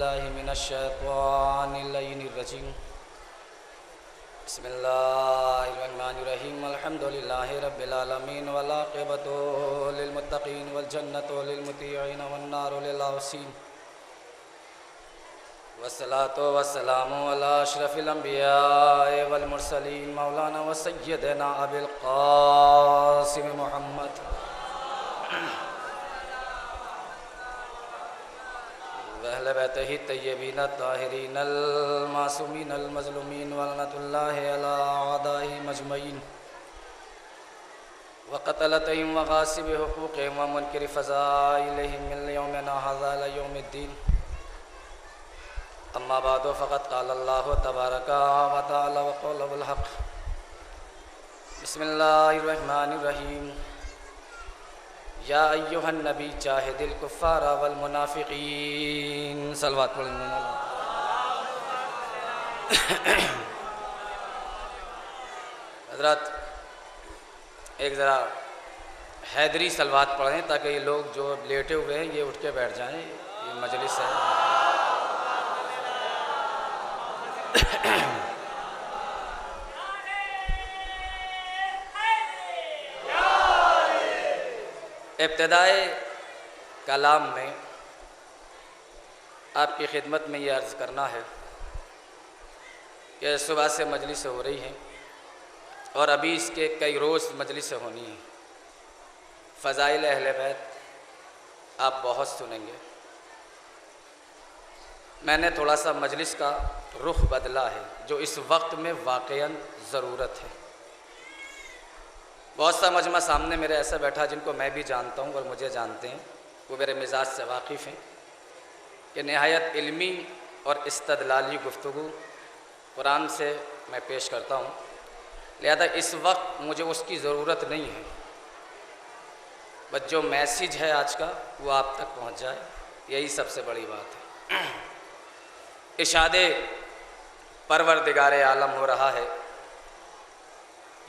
باللہ من الشیطان اللعین الرجیم بسم اللہ الرحمن الرحیم الحمد للہ رب العالمین والعاقبۃ للمتقین والجنۃ للمطیعین والنار للعاصین والصلاۃ والسلام علی اشرف الانبیاء والمرسلین مولانا وسیدنا ابی القاسم محمد اہل بیتہ الطیبین الطاہرین المعصومین المظلومین ولعنۃ اللہ علی اعدائہم اجمعین وقتلتہم وغاصب حقوقہم ومنکر فضائلہم من یومنا ھذا الی یوم الدین اما بعد فقد قال اللہ تبارک و تعالی وقوله الحق بسم اللہ الرحمن الرحیم یا ایہا النبی جاہد الکفار والمنافقین صلوات پڑھیں حضرات ایک ذرا حیدری صلوات پڑھیں تاکہ یہ لوگ جو لیٹے ہوئے ہیں یہ اٹھ کے بیٹھ جائیں، یہ مجلس ہے۔ ابتدائے کلام میں آپ کی خدمت میں یہ عرض کرنا ہے کہ صبح سے مجلس ہو رہی ہیں اور ابھی اس کے کئی روز مجلس ہونی ہیں۔ فضائل اہل بیت آپ بہت سنیں گے۔ میں نے تھوڑا سا مجلس کا رخ بدلا ہے جو اس وقت میں واقعاً ضرورت ہے۔ بہت سا مجمع سامنے میرے ایسا بیٹھا جن کو میں بھی جانتا ہوں اور مجھے جانتے ہیں، وہ میرے مزاج سے واقف ہیں کہ نہایت علمی اور استدلالی گفتگو قرآن سے میں پیش کرتا ہوں، لہذا اس وقت مجھے اس کی ضرورت نہیں ہے، بس جو میسیج ہے آج کا وہ آپ تک پہنچ جائے، یہی سب سے بڑی بات ہے۔ ارشاد پروردگار عالم ہو رہا ہے،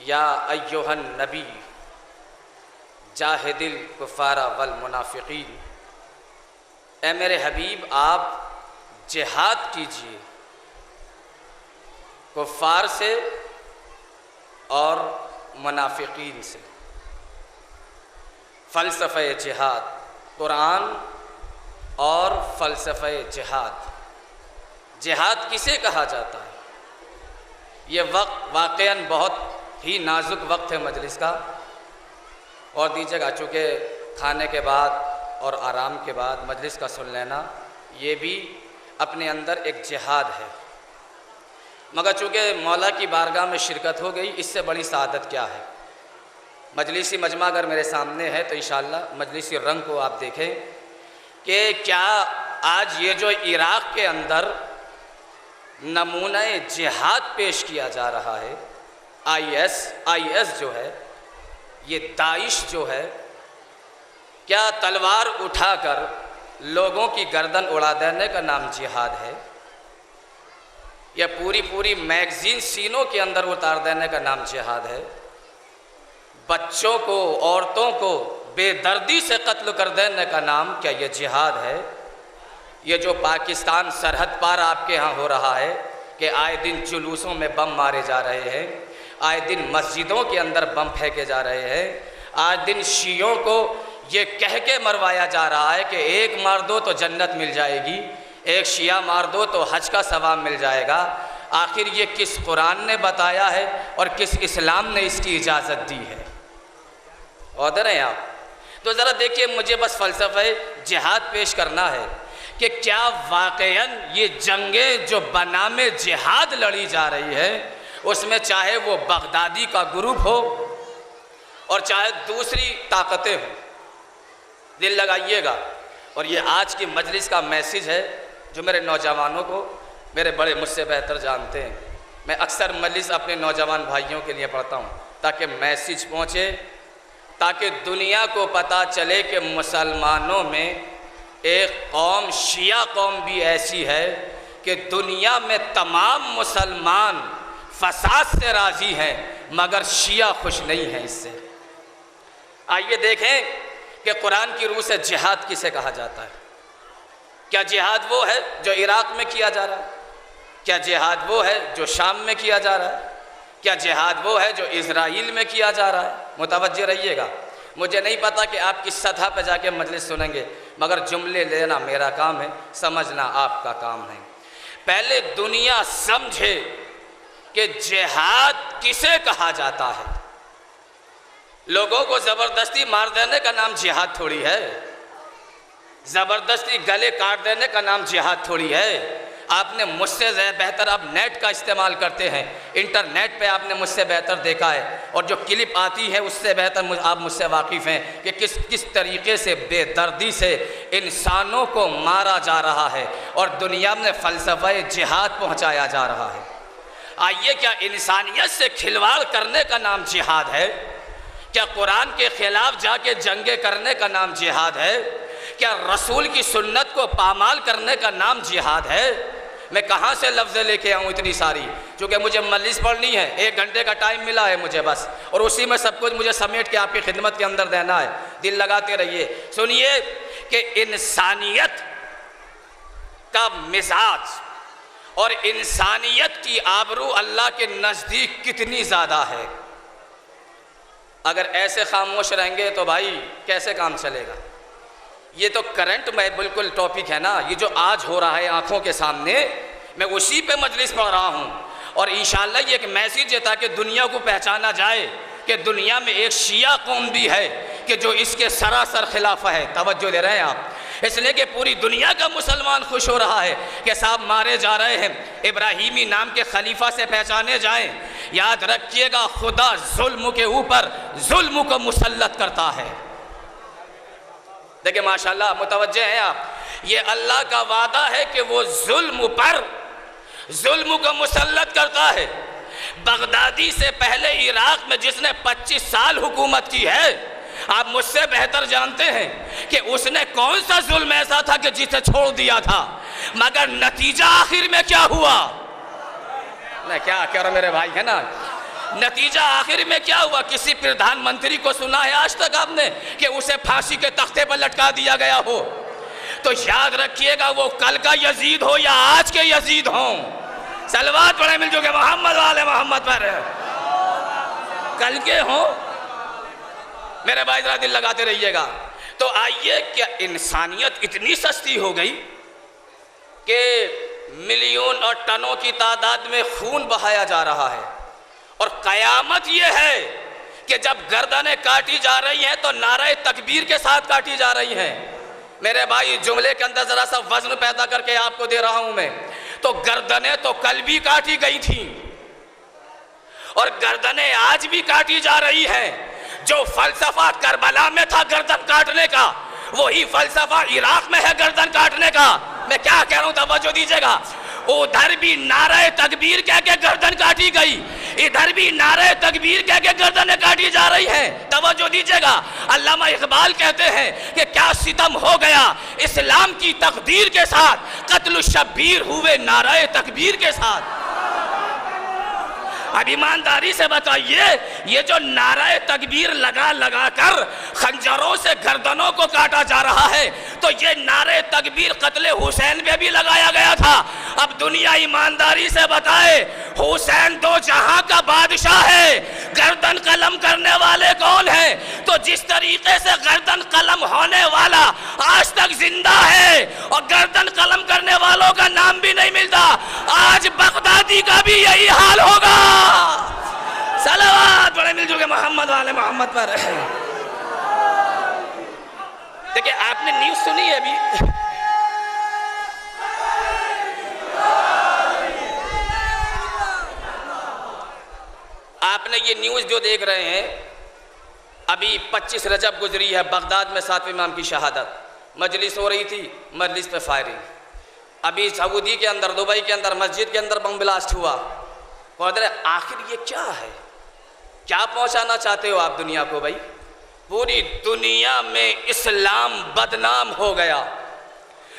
یا ایہا النبی جاہد الکفار والمنافقین، اے میرے حبیب آپ جہاد کیجئے کفار سے اور منافقین سے۔ فلسفہ جہاد، قرآن اور فلسفہ جہاد۔ جہاد کسے کہا جاتا ہے؟ یہ وقت واقعاً بہت ہی نازک وقت ہے مجلس کا، اور دیجیے گا چونکہ کھانے کے بعد اور آرام کے بعد مجلس کا سن لینا یہ بھی اپنے اندر ایک جہاد ہے، مگر چونکہ مولا کی بارگاہ میں شرکت ہو گئی، اس سے بڑی سعادت کیا ہے۔ مجلسی مجمع اگر میرے سامنے ہے تو انشاءاللہ مجلسی رنگ کو آپ دیکھیں کہ کیا آج یہ جو عراق کے اندر نمونہ جہاد پیش کیا جا رہا ہے، آئی ایس جو ہے، یہ داعش جو ہے، کیا تلوار اٹھا کر لوگوں کی گردن اڑا دینے کا نام جہاد ہے؟ یا پوری میگزین سینوں کے اندر اتار دینے کا نام جہاد ہے؟ بچوں کو، عورتوں کو بے دردی سے قتل کر دینے کا نام کیا یہ جہاد ہے؟ یہ جو پاکستان سرحد پار آپ کے ہاں ہو رہا ہے کہ آئے دن جلوسوں میں بم مارے جا رہے ہیں، آئے دن مسجدوں کے اندر بم پھینکے جا رہے ہیں، آئے دن شیعوں کو یہ کہہ کے مروایا جا رہا ہے کہ ایک مار دو تو جنت مل جائے گی، ایک شیعہ مار دو تو حج کا ثواب مل جائے گا۔ آخر یہ کس قرآن نے بتایا ہے اور کس اسلام نے اس کی اجازت دی ہے؟ ادھر ہیں آپ تو ذرا دیکھیے، مجھے بس فلسفہ جہاد پیش کرنا ہے کہ کیا واقعاً یہ جنگیں جو بنام جہاد لڑی جا رہی ہے، اس میں چاہے وہ بغدادی کا گروپ ہو اور چاہے دوسری طاقتیں ہوں، دل لگائیے گا۔ اور یہ آج کی مجلس کا میسیج ہے جو میرے نوجوانوں کو، میرے بڑے مجھ سے بہتر جانتے ہیں، میں اکثر مجلس اپنے نوجوان بھائیوں کے لیے پڑھتا ہوں تاکہ میسیج پہنچے، تاکہ دنیا کو پتہ چلے کہ مسلمانوں میں ایک قوم، شیعہ قوم بھی ایسی ہے کہ دنیا میں تمام مسلمان فساد سے راضی ہیں مگر شیعہ خوش نہیں ہیں اس سے۔ آئیے دیکھیں کہ قرآن کی روح سے جہاد کسے کہا جاتا ہے۔ کیا جہاد وہ ہے جو عراق میں کیا جا رہا ہے؟ کیا جہاد وہ ہے جو شام میں کیا جا رہا ہے؟ کیا جہاد وہ ہے جو اسرائیل میں کیا جا رہا ہے؟ متوجہ رہیے گا، مجھے نہیں پتا کہ آپ کس سطح پہ جا کے مجلس سنیں گے، مگر جملے لینا میرا کام ہے، سمجھنا آپ کا کام ہے۔ پہلے دنیا سمجھے کہ جہاد کسے کہا جاتا ہے۔ لوگوں کو زبردستی مار دینے کا نام جہاد تھوڑی ہے، زبردستی گلے کاٹ دینے کا نام جہاد تھوڑی ہے۔ آپ نے مجھ سے بہتر آپ نیٹ کا استعمال کرتے ہیں، انٹرنیٹ پہ آپ نے مجھ سے بہتر دیکھا ہے، اور جو کلپ آتی ہے اس سے بہتر آپ مجھ سے واقف ہیں کہ کس طریقے سے بے دردی سے انسانوں کو مارا جا رہا ہے اور دنیا میں فلسفہ جہاد پہنچایا جا رہا ہے۔ آئیے، کیا انسانیت سے کھلواڑ کرنے کا نام جہاد ہے؟ کیا قرآن کے خلاف جا کے جنگیں کرنے کا نام جہاد ہے؟ کیا رسول کی سنت کو پامال کرنے کا نام جہاد ہے؟ میں کہاں سے لفظ لے کے آؤں اتنی ساری، چونکہ مجھے مجلس پڑھنی ہے، 1 گھنٹے کا ٹائم ملا ہے مجھے بس، اور اسی میں سب کچھ مجھے سمیٹ کے آپ کی خدمت کے اندر دینا ہے۔ دل لگاتے رہیے، سنیے کہ انسانیت کا مزاج اور انسانیت کی آبرو اللہ کے نزدیک کتنی زیادہ ہے۔ اگر ایسے خاموش رہیں گے تو بھائی کیسے کام چلے گا؟ یہ تو کرنٹ میں بالکل ٹاپک ہے نا، یہ جو آج ہو رہا ہے آنکھوں کے سامنے، میں اسی پہ مجلس پڑھ رہا ہوں، اور انشاءاللہ یہ ایک میسیج ہے تاکہ دنیا کو پہچانا جائے کہ دنیا میں ایک شیعہ قوم بھی ہے کہ جو اس کے سراسر خلاف ہے۔ توجہ دے رہے ہیں آپ؟ اس لیے کہ پوری دنیا کا مسلمان خوش ہو رہا ہے کہ صاحب مارے جا رہے ہیں، ابراہیمی نام کے خلیفہ سے پہچانے جائیں۔ یاد رکھیے گا، خدا ظلم کے اوپر ظلم کو مسلط کرتا ہے۔ دیکھیں ماشاءاللہ متوجہ ہیں آپ، یہ اللہ کا وعدہ ہے کہ وہ ظلم پر ظلم کو مسلط کرتا ہے۔ بغدادی سے پہلے عراق میں جس نے 25 سال حکومت کی ہے، آپ مجھ سے بہتر جانتے ہیں کہ اس نے کون سا ظلم ایسا تھا کہ جسے چھوڑ دیا تھا، مگر نتیجہ آخر میں کیا ہوا؟ میں کیا کہہ رہا ہوں میرے بھائی، ہے نا؟ نتیجہ آخر میں کیا ہوا؟ کسی پردھان منتری کو سنا ہے آج تک آپ نے کہ اسے پھانسی کے تختے پر لٹکا دیا گیا ہو؟ تو یاد رکھیے گا، وہ کل کا یزید ہو یا آج کے یزید ہوں، صلوات پڑھیں مل جو کہ محمد والے محمد پر کل کے ہوں، میرے بھائی ذرا دل لگاتے رہیے گا۔ تو آئیے، کیا انسانیت اتنی سستی ہو گئی کہ ملین اور ٹنوں کی تعداد میں خون بہایا جا رہا ہے، اور قیامت یہ ہے کہ جب گردنیں کاٹی جا رہی ہیں تو نعرہ تکبیر کے ساتھ کاٹی جا رہی ہیں۔ میرے بھائی جملے کے اندر ذرا سا وزن پیدا کر کے آپ کو دے رہا ہوں میں، تو گردنیں تو کل بھی کاٹی گئی تھیں اور گردنیں آج بھی کاٹی جا رہی ہیں۔ جو فلسفہ کربلا میں تھا گردن کاٹنے کا، وہی فلسفہ عراق میں ہے گردن کاٹنے کا۔ میں کیا کہہ رہا ہوں، توجہ دیجیے گا۔ ادھر بھی نعرہ تکبیر کہہ کے گردن کاٹی گئی، ادھر بھی نعرہ تکبیر کہہ کے گردنیں کاٹی جا رہی ہیں۔ توجہ دیجیے گا، علامہ اقبال کہتے ہیں کہ کیا ستم ہو گیا اسلام کی تقدیر کے ساتھ، قتل الشبیر ہوئے نعرہ تکبیر کے ساتھ۔ اب ایمانداری سے بتائیے، یہ جو نعرہ تکبیر لگا لگا کر خنجروں سے گردنوں کو کاٹا جا رہا ہے، تو یہ نعرہ تکبیر قتل حسین پہ بھی لگایا گیا تھا۔ اب دنیا ایمانداری سے بتائے، حسین دو جہاں کا بادشاہ ہے، گردن قلم کرنے والے کون ہیں؟ تو جس طریقے سے گردن قلم ہونے والا آج تک زندہ ہے اور گردن قلم کرنے والوں کا نام بھی نہیں ملتا، آج بغدادی کا بھی یہی حال ہوگا۔ صلوات بڑے مل جو کہ محمد والے محمد پر۔ دیکھیں آپ نے نیوز سنی ہے ابھی، آپ نے یہ نیوز جو دیکھ رہے ہیں، ابھی 25 رجب گزری ہے، بغداد میں 7ویں امام کی شہادت، مجلس ہو رہی تھی، مجلس پہ فائرنگ۔ ابھی سعودی کے اندر، دبئی کے اندر مسجد کے اندر بم بلاسٹ ہوا۔ آخر یہ کیا ہے؟ کیا پہنچانا چاہتے ہو آپ دنیا کو بھائی؟ پوری دنیا میں اسلام بدنام ہو گیا،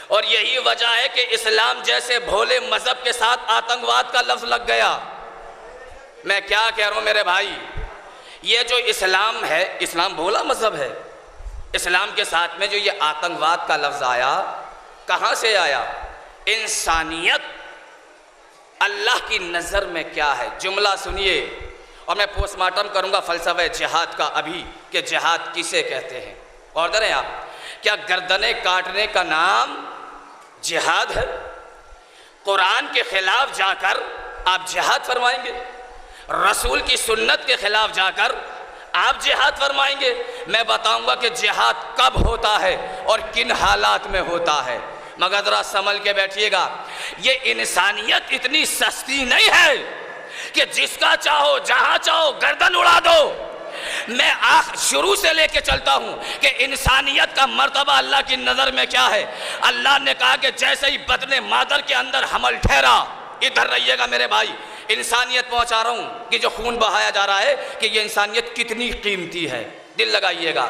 اور یہی وجہ ہے کہ اسلام جیسے بھولے مذہب کے ساتھ آتنکواد کا لفظ لگ گیا۔ میں کیا کہہ رہا ہوں میرے بھائی، یہ جو اسلام ہے، اسلام بھولا مذہب ہے، اسلام کے ساتھ میں جو یہ آتنکواد کا لفظ آیا، کہاں سے آیا؟ انسانیت اللہ کی نظر میں کیا ہے؟ جملہ سنیے اور میں پوسٹ مارٹم کروں گا فلسفہ جہاد کا ابھی کہ جہاد کسے کہتے ہیں۔ اور ڈریں آپ، کیا گردنیں کاٹنے کا نام جہاد ہے؟ قرآن کے خلاف جا کر آپ جہاد فرمائیں گے؟ رسول کی سنت کے خلاف جا کر آپ جہاد فرمائیں گے؟ میں بتاؤں گا کہ جہاد کب ہوتا ہے اور کن حالات میں ہوتا ہے، مگر ذرا سنبھل کے بیٹھیے گا۔ یہ انسانیت اتنی سستی نہیں ہے کہ جس کا چاہو جہاں چاہو گردن اڑا دو۔ میں شروع سے لے کے چلتا ہوں کہ انسانیت کا مرتبہ اللہ کی نظر میں کیا ہے۔ اللہ نے کہا کہ جیسے ہی بطن مادر کے اندر حمل ٹھہرا، ادھر رہیے گا میرے بھائی، انسانیت پہنچا رہا ہوں کہ جو خون بہایا جا رہا ہے کہ یہ انسانیت کتنی قیمتی ہے، دل لگائیے گا۔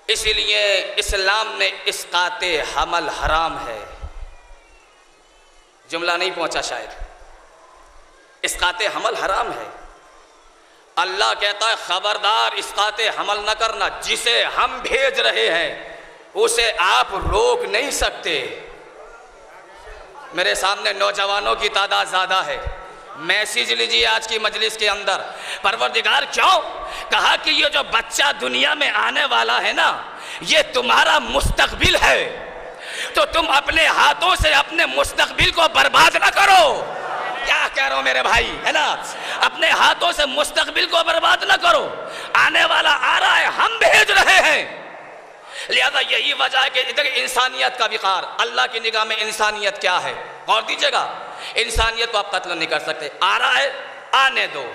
اسی لیے اسلام نے اسقاط حمل حرام ہے۔ جملہ نہیں پہنچا شاید، اسقاط حمل حرام ہے۔ اللہ کہتا ہے خبردار اسقاط حمل نہ کرنا، جسے ہم بھیج رہے ہیں اسے آپ روک نہیں سکتے۔ میرے سامنے نوجوانوں کی تعداد زیادہ ہے، میسیج لیجیے آج کی مجلس کے اندر، پروردگار کیوں کہا کہ یہ جو بچہ دنیا میں آنے والا ہے نا، یہ تمہارا مستقبل ہے، تو تم اپنے ہاتھوں سے اپنے مستقبل کو برباد نہ کرو۔ کیا کہہ رہا ہوں میرے بھائی، ہے نا؟ اپنے ہاتھوں سے مستقبل کو برباد نہ کرو، آنے والا آ رہا ہے، ہم بھیج رہے ہیں۔ لہذا یہی وجہ ہے کہ انسانیت کا وقار، اللہ کی نگاہ میں انسانیت کیا ہے؟ غور دیجیے گا، انسانیت کو آپ قتل نہیں کر سکتے، آ رہا ہے آنے دو۔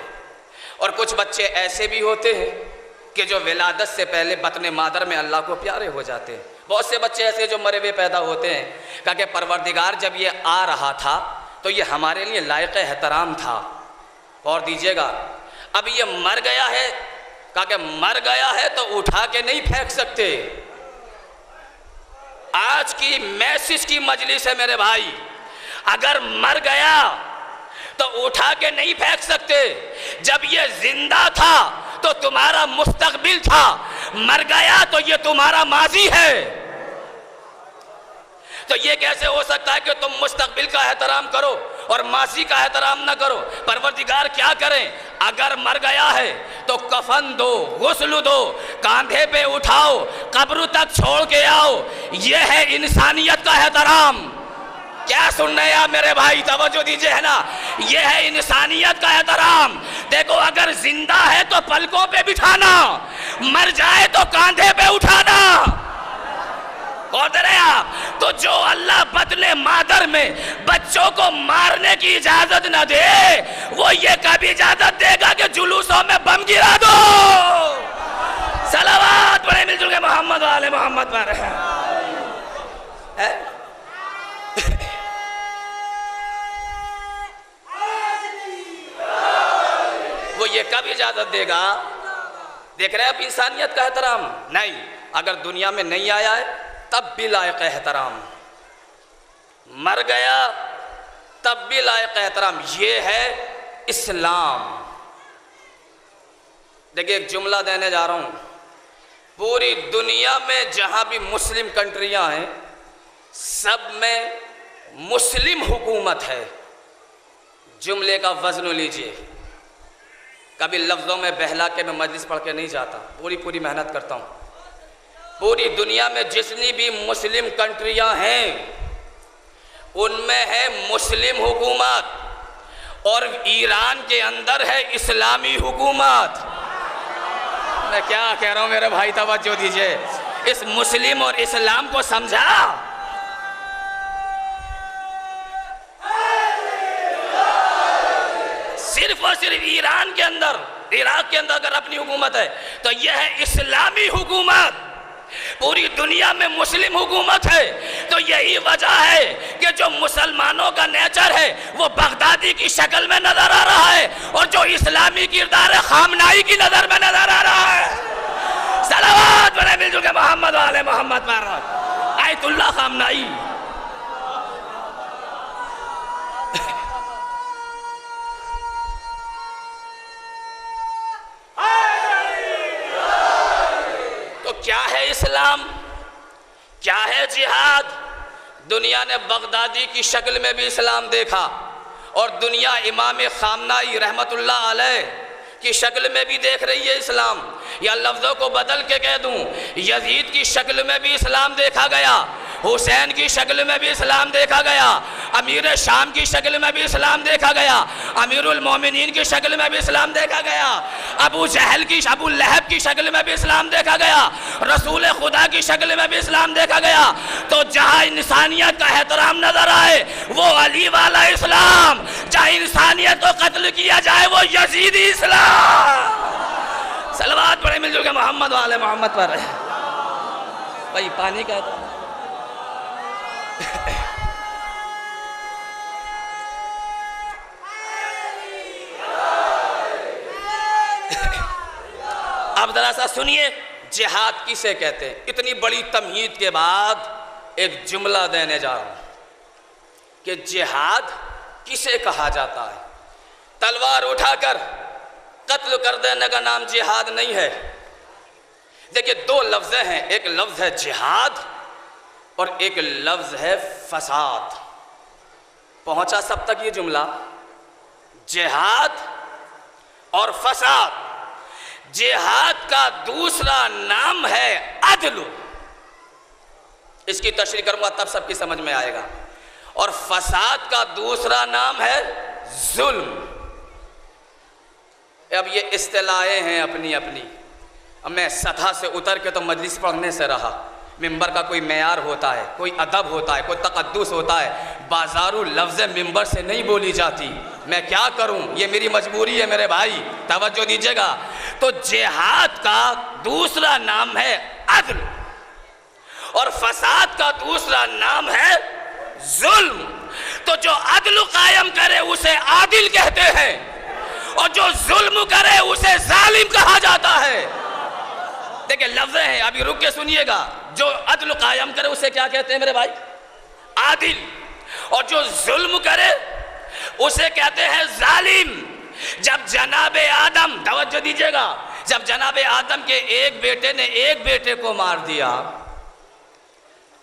اور کچھ بچے ایسے بھی ہوتے ہیں کہ جو ولادت سے پہلے بطن مادر میں اللہ کو پیارے ہو جاتے ہیں۔ بہت سے بچے ایسے جو مرے ہوئے پیدا ہوتے ہیں، کہا کہ پروردگار جب یہ آ رہا تھا تو یہ ہمارے لیے لائق احترام تھا۔ اور دیجیے گا، اب یہ مر گیا ہے، کہا کہ مر گیا ہے تو اٹھا کے نہیں پھینک سکتے۔ آج کی میسج کی مجلس ہے میرے بھائی، اگر مر گیا تو اٹھا کے نہیں پھینک سکتے۔ جب یہ زندہ تھا تو تمہارا مستقبل تھا، مر گیا تو یہ تمہارا ماضی ہے۔ تو یہ کیسے ہو سکتا ہے کہ تم مستقبل کا احترام کرو اور ماضی کا احترام نہ کرو؟ پروردگار کیا کریں؟ اگر مر گیا ہے تو کفن دو، غسل دو، کاندھے پہ اٹھاؤ، قبر تک چھوڑ کے آؤ۔ یہ ہے انسانیت کا احترام۔ کیا سن رہے ہیں میرے بھائی؟ توجہ دیجئے، ہے نا؟ یہ ہے انسانیت کا احترام۔ دیکھو، اگر زندہ ہے تو پلکوں پہ بٹھانا، مر جائے تو کاندھے پہ اٹھانا۔ تو جو اللہ بطن مادر میں بچوں کو مارنے کی اجازت نہ دے، وہ یہ کبھی اجازت دے گا کہ جلوسوں میں بم گرا دو؟ صلوات پڑھیں مل جل کے محمد والے محمد پر۔ وہ یہ کب اجازت دے گا؟ دیکھ رہے ہیں اب انسانیت کا احترام نہیں، اگر دنیا میں نہیں آیا ہے تب بھی لائق احترام، مر گیا تب بھی لائق احترام۔ یہ ہے اسلام۔ دیکھیں ایک جملہ دینے جا رہا ہوں، پوری دنیا میں جہاں بھی مسلم کنٹریاں ہیں سب میں مسلم حکومت ہے۔ جملے کا وزن لیجئے، کبھی لفظوں میں بہلا کے میں مجلس پڑھ کے نہیں جاتا، پوری محنت کرتا ہوں۔ پوری دنیا میں جتنی بھی مسلم کنٹریاں ہیں ان میں ہے مسلم حکومت، اور ایران کے اندر ہے اسلامی حکومت۔ میں کیا کہہ رہا ہوں میرے بھائی، توجہ دیجئے، اس مسلم اور اسلام کو سمجھا؟ صرف اور صرف ایران کے اندر، عراق کے اندر اگر اپنی حکومت ہے تو یہ ہے اسلامی حکومت۔ پوری دنیا میں مسلم حکومت ہے، تو یہی وجہ ہے کہ جو مسلمانوں کا نیچر ہے وہ بغدادی کی شکل میں نظر آ رہا ہے، اور جو اسلامی کردار ہے خامنائی کی نظر میں نظر آ رہا ہے۔ صلوات پڑھیں مل جل کے محمد والے محمد پر۔ آیت اللہ خامنائی۔ تو کیا ہے اسلام؟ کیا ہے جہاد؟ دنیا نے بغدادی کی شکل میں بھی اسلام دیکھا اور دنیا امام خامنائی رحمت اللہ علیہ کی شکل میں بھی دیکھ رہی ہے اسلام. یا لفظوں کو بدل کے کہہ دوں، یزید کی شکل میں بھی اسلام دیکھا گیا، حسین کی شکل میں بھی اسلام دیکھا گیا، امیر شام کی شکل میں بھی اسلام دیکھا گیا، امیر المومنین کی شکل میں بھی اسلام دیکھا گیا، ابو لہب کی شکل میں بھی اسلام دیکھا گیا، رسول خدا کی شکل میں بھی اسلام دیکھا گیا. تو جہاں انسانیت کا احترام نظر آئے وہ علی والا اسلام، جہاں انسانیت کو قتل کیا جائے وہ یزیدی اسلام. صلوات پڑھیں مل جل کے محمد والے محمد پر. بھائی پانی کا اب ذرا سا سنیے جہاد کسے کہتے ہیں. اتنی بڑی تمہید کے بعد ایک جملہ دینے جا رہا ہوں کہ جہاد کسے کہا جاتا ہے. تلوار اٹھا کر قتل کر دینے کا نام جہاد نہیں ہے. دیکھیں دو لفظ ہیں، ایک لفظ ہے جہاد اور ایک لفظ ہے فساد. پہنچا سب تک یہ جملہ؟ جہاد اور فساد. جہاد کا دوسرا نام ہے عدل، اس کی تشریح کروں گا تب سب کی سمجھ میں آئے گا. اور فساد کا دوسرا نام ہے ظلم. اب یہ اصطلاحیں ہیں اپنی اپنی. اب میں سطح سے اتر کے تو مجلس پڑھنے سے رہا. ممبر کا کوئی معیار ہوتا ہے، کوئی ادب ہوتا ہے، کوئی تقدس ہوتا ہے. بازارو لفظ ممبر سے نہیں بولی جاتی. میں کیا کروں، یہ میری مجبوری ہے میرے بھائی، توجہ دیجیے گا. تو جہاد کا دوسرا نام ہے عدل اور فساد کا دوسرا نام ہے ظلم. تو جو عدل قائم کرے اسے عادل کہتے ہیں اور جو ظلم کرے اسے ظالم کہا جاتا ہے. دیکھیں لفظ ہیں، ابھی رک کے سنیے گا. جو عدل قائم کرے اسے کیا کہتے ہیں میرے بھائی؟ عادل. اور جو ظلم کرے اسے کہتے ہیں ظالم. جب جناب آدم، توجہ دیجیے گا، جب جناب آدم کے ایک بیٹے نے ایک بیٹے کو مار دیا،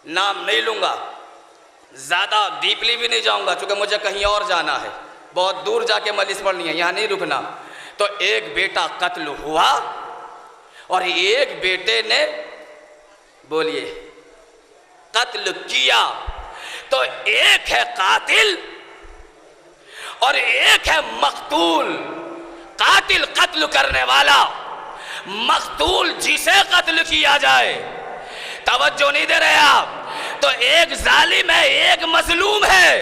نام نہیں لوں گا، زیادہ ڈیپلی بھی نہیں جاؤں گا چونکہ مجھے کہیں اور جانا ہے، بہت دور جا کے مجلس پڑھنی ہے، یہاں نہیں رکنا. تو ایک بیٹا قتل ہوا اور ایک بیٹے نے بولیے قتل کیا. تو ایک ہے قاتل اور ایک ہے مقتول. قاتل قتل کرنے والا، مقتول جسے قتل کیا جائے. توجہ نہیں دے رہے آپ. تو ایک ظالم ہے ایک مظلوم ہے.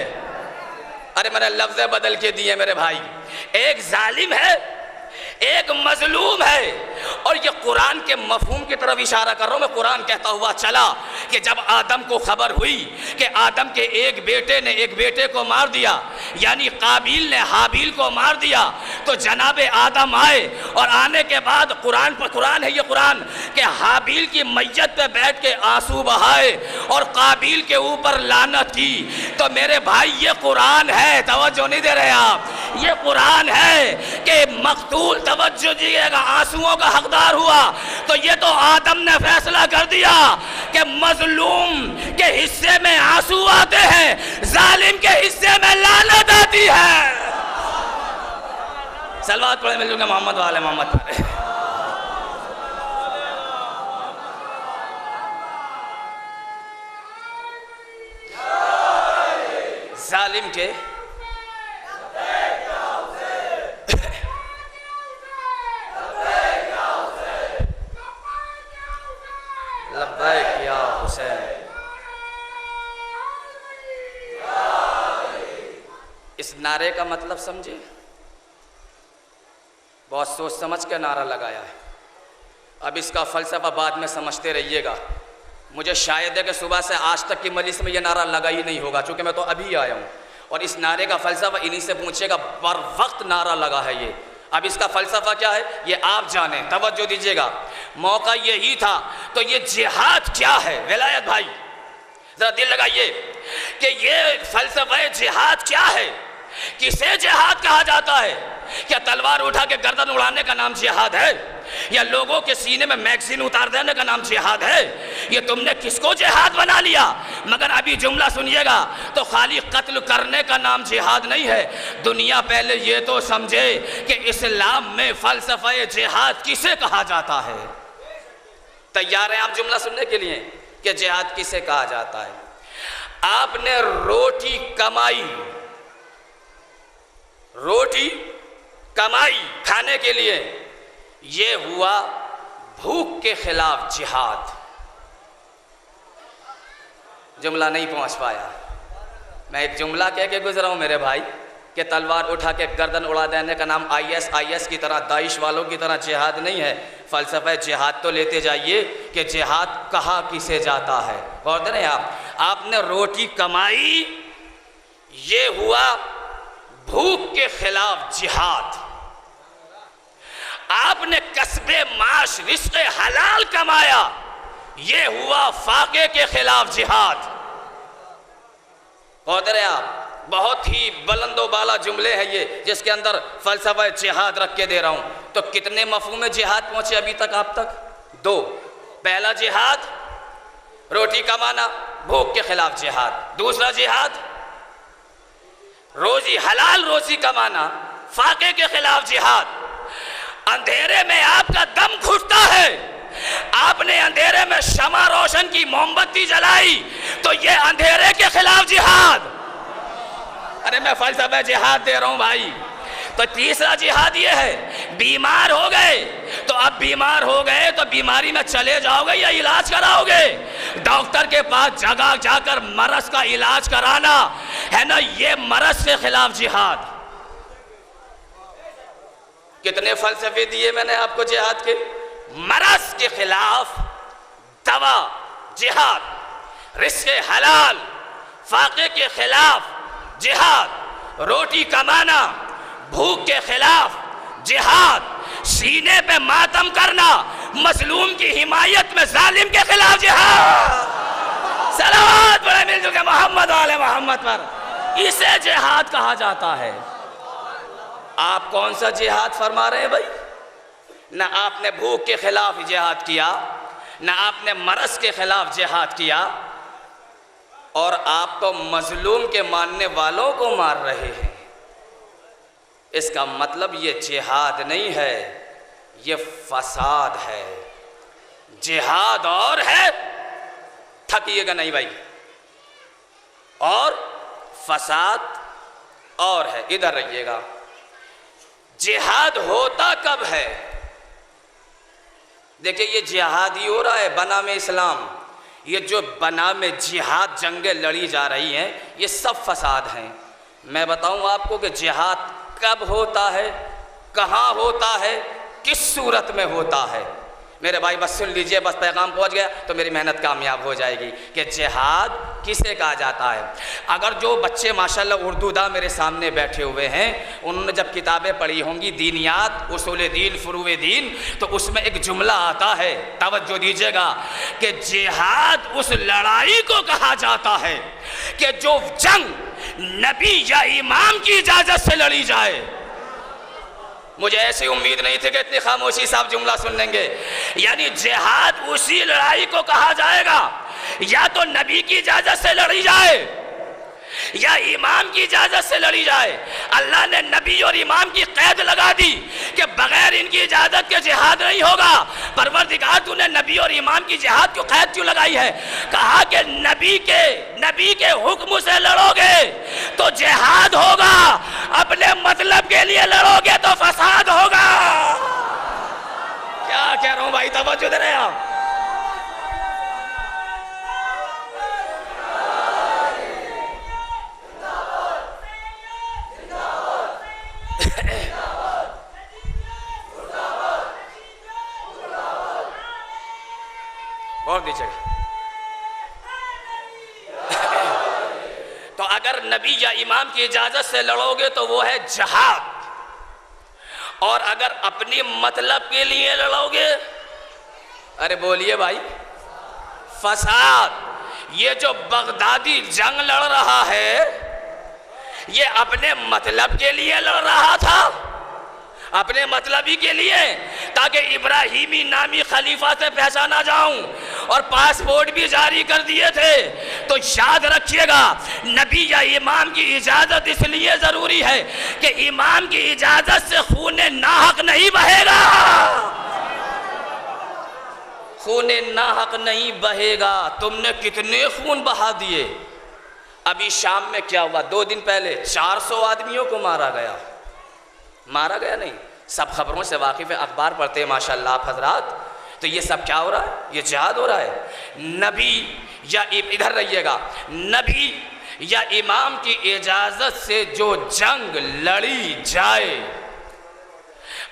ارے میں نے لفظ بدل کے دیے میرے بھائی. ایک ظالم ہے ایک مظلوم ہے. اور یہ قرآن کے مفہوم کی طرف اشارہ کر رہا ہوں میں. قرآن کہتا ہوا چلا کہ جب آدم کو خبر ہوئی کہ آدم کے ایک بیٹے نے ایک بیٹے کو مار دیا، یعنی قابیل نے حابیل کو مار دیا، تو جناب آدم آئے اور آنے کے بعد قرآن ہے یہ قرآن کہ حابیل کی میت پہ بیٹھ کے آنسو بہائے اور قابیل کے اوپر لعنت کی. تو میرے بھائی یہ قرآن ہے، توجہ نہیں دے رہے آپ. یہ قرآن ہے کہ مقتول، توجہ دیجیے گا، آنسوؤں کا حقدار ہوا. تو یہ تو آدم نے فیصلہ کر دیا کہ مظلوم کے حصے میں آنسو آتے ہیں، ظالم کے حصے میں لعنت آتی ہے. صلوات پڑھیں مل جل کے محمد والے محمد پر. ظالم کے لبیک یا حسین. اس نعرے کا مطلب سمجھے، بہت سوچ سمجھ کے نعرہ لگایا ہے. اب اس کا فلسفہ بعد میں سمجھتے رہیے گا. مجھے شاید ہے کہ صبح سے آج تک کی مجلس میں یہ نعرہ لگا ہی نہیں ہوگا چونکہ میں تو ابھی آیا ہوں. اور اس نعرے کا فلسفہ انہی سے پوچھے گا، بر وقت نعرہ لگا ہے یہ. اب اس کا فلسفہ کیا ہے یہ آپ جانیں، توجہ دیجیے گا. موقع یہی تھا. تو یہ جہاد کیا ہے ولایت بھائی؟ ذرا دل لگائیے کہ یہ فلسفہ جہاد کیا ہے. کسے جہاد کہا جاتا ہے؟ کیا تلوار اٹھا کے گردن اڑانے کا نام جہاد ہے؟ یا لوگوں کے سینے میں میگزین اتار دینے کا نام جہاد ہے؟ یہ تم نے کس کو جہاد بنا لیا؟ مگر ابھی جملہ سنیے گا، تو خالی قتل کرنے کا نام جہاد نہیں ہے۔ دنیا پہلے یہ تو سمجھے کہ اسلام میں فلسفہ جہاد کسے کہا جاتا ہے۔ تیار ہیں آپ جملہ سننے کے لیے کہ جہاد کسے کہا جاتا ہے؟ آپ نے روٹی کمائی کھانے کے لیے، یہ ہوا بھوک کے خلاف جہاد۔ جملہ نہیں پہنچ پایا، میں ایک جملہ کہہ کے گزرا ہوں میرے بھائی کہ تلوار اٹھا کے گردن اڑا دینے کا نام آئی ایس کی طرح، داعش والوں کی طرح جہاد نہیں ہے۔ فلسفہ جہاد تو لیتے جائیے کہ جہاد کہا کسے جاتا ہے۔ غور کریں آپ نے روٹی کمائی، یہ ہوا بھوک کے خلاف جہاد۔ آپ نے کسب معاش رزق حلال کمایا، یہ ہوا فاقے کے خلاف جہاد۔ غور کریں آپ، بہت ہی بلند و بالا جملے ہیں یہ، جس کے اندر فلسفہ جہاد رکھ کے دے رہا ہوں۔ تو کتنے مفہوم جہاد پہنچے ابھی تک آپ تک؟ 2۔ پہلا جہاد روٹی کمانا، بھوک کے خلاف جہاد۔ دوسرا جہاد روزی، حلال روزی کمانا، فاقے کے خلاف جہاد۔ اندھیرے میں آپ کا دم گھٹتا ہے، آپ نے اندھیرے میں شمع روشن کی، موم بتی جلائی، تو یہ اندھیرے کے خلاف جہاد۔ ارے میں فلسفہ جہاد دے رہا ہوں بھائی۔ تو تیسرا جہاد یہ ہے، بیمار ہو گئے تو اب بیمار ہو گئے تو بیماری میں چلے جاؤ گے یا علاج کراؤ گے؟ ڈاکٹر کے پاس جگہ جا کر مرض کا علاج کرانا ہے نا، یہ مرض کے خلاف جہاد۔ کتنے فلسفے دیے میں نے آپ کو جہاد کے؟ مرض کے خلاف دوا جہاد، رزق حلال، فاقے کے خلاف جہاد، روٹی کمانا، بھوک کے خلاف جہاد، سینے پہ ماتم کرنا، مظلوم کی حمایت میں ظالم کے خلاف جہاد۔ صلوات پڑھیں مل جل کے محمد آل محمد پر، اسے جہاد کہا جاتا ہے۔ آپ کون سا جہاد فرما رہے ہیں بھائی؟ نہ آپ نے بھوک کے خلاف جہاد کیا، نہ آپ نے مرض کے خلاف جہاد کیا، اور آپ تو مظلوم کے ماننے والوں کو مار رہے ہیں۔ اس کا مطلب یہ جہاد نہیں ہے، یہ فساد ہے۔ جہاد اور ہے، تھکیے گا نہیں بھائی، اور فساد اور ہے۔ ادھر رہیے گا، جہاد ہوتا کب ہے؟ دیکھیں یہ جہاد ہی ہو رہا ہے بنام اسلام۔ یہ جو بنام جہاد جنگیں لڑی جا رہی ہیں، یہ سب فساد ہیں۔ میں بتاؤں آپ کو کہ جہاد کب ہوتا ہے، کہاں ہوتا ہے، کس صورت میں ہوتا ہے؟ میرے بھائی بس سن لیجئے، بس پیغام پہنچ گیا تو میری محنت کامیاب ہو جائے گی کہ جہاد کسے کہا جاتا ہے۔ اگر جو بچے ماشاءاللہ اردو داں میرے سامنے بیٹھے ہوئے ہیں، انہوں نے جب کتابیں پڑھی ہوں گی، دینیات، اصول دین، فروع دین، تو اس میں ایک جملہ آتا ہے، توجہ دیجئے گا، کہ جہاد اس لڑائی کو کہا جاتا ہے کہ جو جنگ نبی یا امام کی اجازت سے لڑی جائے۔ مجھے ایسی امید نہیں تھی کہ اتنی خاموشی سے آپ جملہ سن لیں گے۔ یعنی جہاد اسی لڑائی کو کہا جائے گا یا تو نبی کی اجازت سے لڑی جائے یا امام کی اجازت سے لڑی جائے۔ اللہ نے نبی اور امام کی قید لگا دی کہ بغیر ان کی اجازت کے جہاد نہیں ہوگا۔ پروردگار تو نے نبی اور امام کی جہاد کی قید کیوں لگائی ہے؟ کہا کہ نبی کے حکم سے لڑو گے تو جہاد ہوگا، اپنے مطلب کے لیے لڑو گے تو فساد ہوگا۔ کیا کہہ رہا ہوں بھائی، توجہ دے رہے آپ؟ اور دیجئے گا۔ تو اگر نبی یا امام کی اجازت سے لڑو گے تو وہ ہے جہاد، اور اگر اپنی مطلب کے لیے لڑو گے، ارے بولیے بھائی، فساد۔ یہ جو بغدادی جنگ لڑ رہا ہے، یہ اپنے مطلب کے لیے لڑ رہا تھا، اپنے مطلبی کے لیے، تاکہ ابراہیمی نامی خلیفہ سے پہچانا جاؤں، اور پاسپورٹ بھی جاری کر دیے تھے۔ تو یاد رکھیے گا، نبی یا امام کی اجازت اس لیے ضروری ہے کہ امام کی اجازت سے خون ناحق نہیں بہے گا، خون ناحق نہیں بہے گا۔ تم نے کتنے خون بہا دیے۔ ابھی شام میں کیا ہوا؟ 2 دن پہلے 400 آدمیوں کو مارا گیا نہیں، سب خبروں سے واقف ہے، اخبار پڑھتے ہیں ماشاءاللہ آپ حضرات۔ تو یہ سب کیا ہو رہا ہے؟ یہ جہاد ہو رہا ہے۔ نبی یا ادھر رہیے گا، نبی یا امام کی اجازت سے جو جنگ لڑی جائے،